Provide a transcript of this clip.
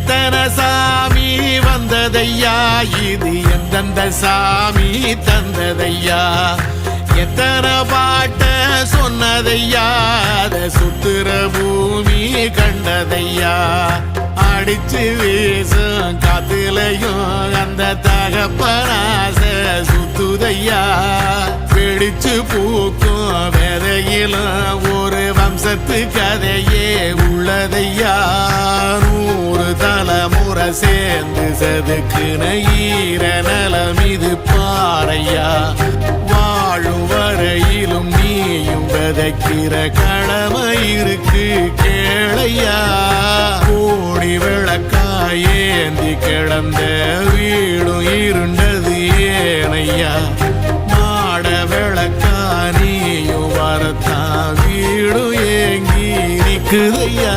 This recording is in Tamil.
எத்தனை சாமி வந்ததையா, இது எந்தெந்த சாமி தந்ததையா, எத்தனை பாட்ட சொன்னதையா, அத சுத்துற பூமி கண்டதையா, அடிச்சு வீசும் காத்துலையும் அந்த தகப்பனாச சுத்துதையா, பிடிச்சு பூக்கும் விதையிலும் ஒரு வம்சத்து கதையே உள்ளதையா, 100 தலைமுறை சேர்ந்து செதுக்குன ஈர நலம் இது பாறையா, வாழும் வரையிலும் நீயும் விதைக்கிற கடமை இருக்கு கேளையா, கோடி விளக்காயேந்தி கிடந்த வீடும் இருண்டது ஏனையா, மாட விளக்கா நீயும் வரத்தான் வீடும் ஏங்கி நிக்குதையா.